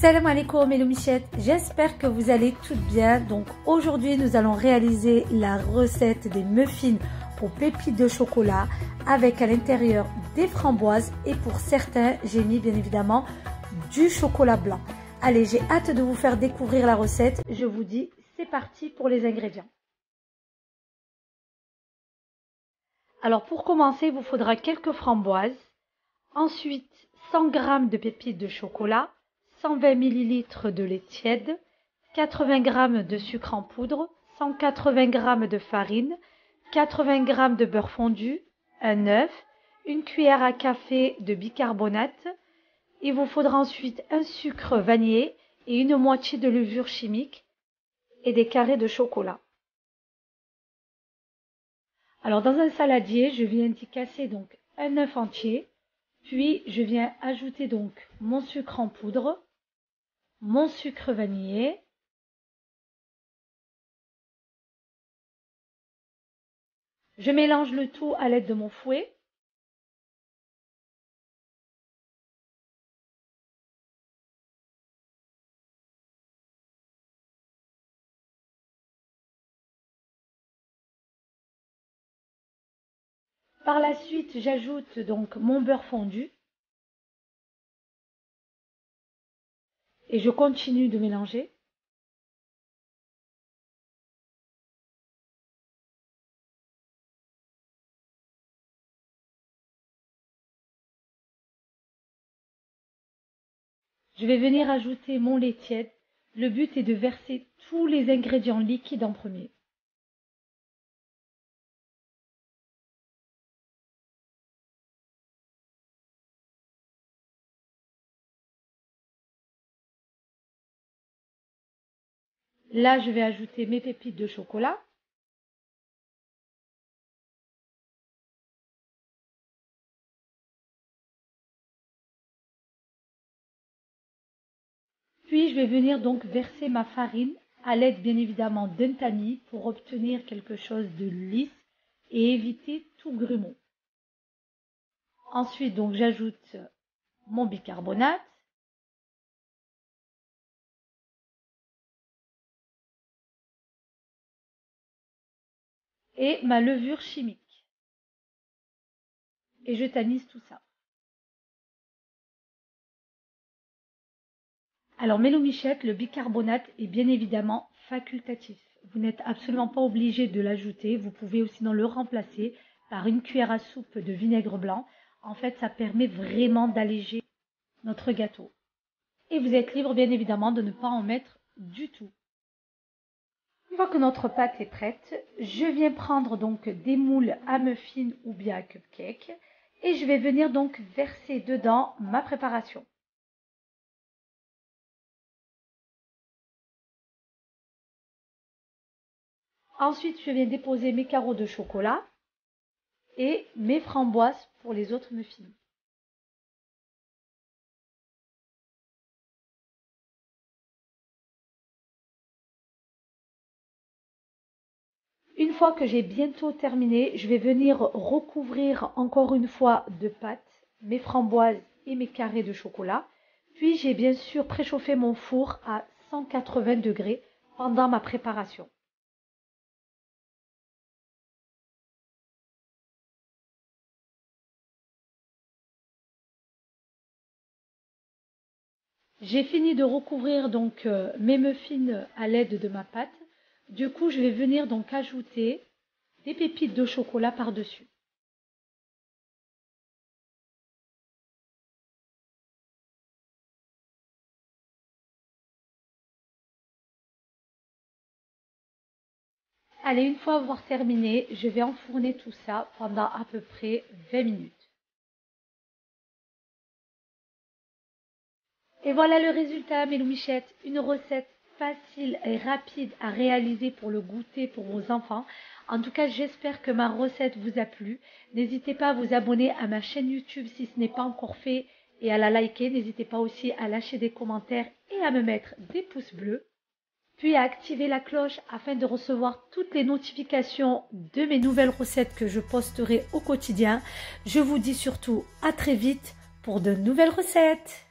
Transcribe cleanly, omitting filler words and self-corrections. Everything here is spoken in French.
Salam alaikum Hello Michette, j'espère que vous allez toutes bien. Donc aujourd'hui nous allons réaliser la recette des muffins pour pépites de chocolat avec à l'intérieur des framboises et pour certains j'ai mis bien évidemment du chocolat blanc. Allez, j'ai hâte de vous faire découvrir la recette. Je vous dis c'est parti pour les ingrédients. Alors pour commencer il vous faudra quelques framboises, ensuite 100 g de pépites de chocolat, 120 ml de lait tiède, 80 g de sucre en poudre, 180 g de farine, 80 g de beurre fondu, un œuf, une cuillère à café de bicarbonate. Il vous faudra ensuite un sucre vanillé et une moitié de levure chimique et des carrés de chocolat. Alors dans un saladier, je viens d'y casser donc un œuf entier, puis je viens ajouter donc mon sucre en poudre, mon sucre vanillé, je mélange le tout à l'aide de mon fouet. Par la suite, j'ajoute donc mon beurre fondu et je continue de mélanger. Je vais venir ajouter mon lait tiède. Le but est de verser tous les ingrédients liquides en premier. Là, je vais ajouter mes pépites de chocolat. Puis, je vais venir donc verser ma farine à l'aide bien évidemment d'un tamis pour obtenir quelque chose de lisse et éviter tout grumeau. Ensuite, donc, j'ajoute mon bicarbonate. Et ma levure chimique. Et je tamise tout ça. Alors, Mélo Michette, le bicarbonate est bien évidemment facultatif. Vous n'êtes absolument pas obligé de l'ajouter. Vous pouvez aussi le remplacer par une cuillère à soupe de vinaigre blanc. En fait, ça permet vraiment d'alléger notre gâteau. Et vous êtes libre, bien évidemment, de ne pas en mettre du tout. Une fois que notre pâte est prête, je viens prendre donc des moules à muffins ou bien à cupcake et je vais venir donc verser dedans ma préparation. Ensuite, je viens déposer mes carreaux de chocolat et mes framboises pour les autres muffins. Une fois que j'ai bientôt terminé, je vais venir recouvrir encore une fois de pâte mes framboises et mes carrés de chocolat. Puis j'ai bien sûr préchauffé mon four à 180 degrés pendant ma préparation. J'ai fini de recouvrir donc mes muffins à l'aide de ma pâte. Du coup, je vais venir donc ajouter des pépites de chocolat par-dessus. Allez, une fois avoir terminé, je vais enfourner tout ça pendant à peu près 20 minutes. Et voilà le résultat, Mélo Michette, une recette facile et rapide à réaliser pour le goûter pour vos enfants. En tout cas, j'espère que ma recette vous a plu. N'hésitez pas à vous abonner à ma chaîne YouTube si ce n'est pas encore fait et à la liker. N'hésitez pas aussi à lâcher des commentaires et à me mettre des pouces bleus. Puis à activer la cloche afin de recevoir toutes les notifications de mes nouvelles recettes que je posterai au quotidien. Je vous dis surtout à très vite pour de nouvelles recettes.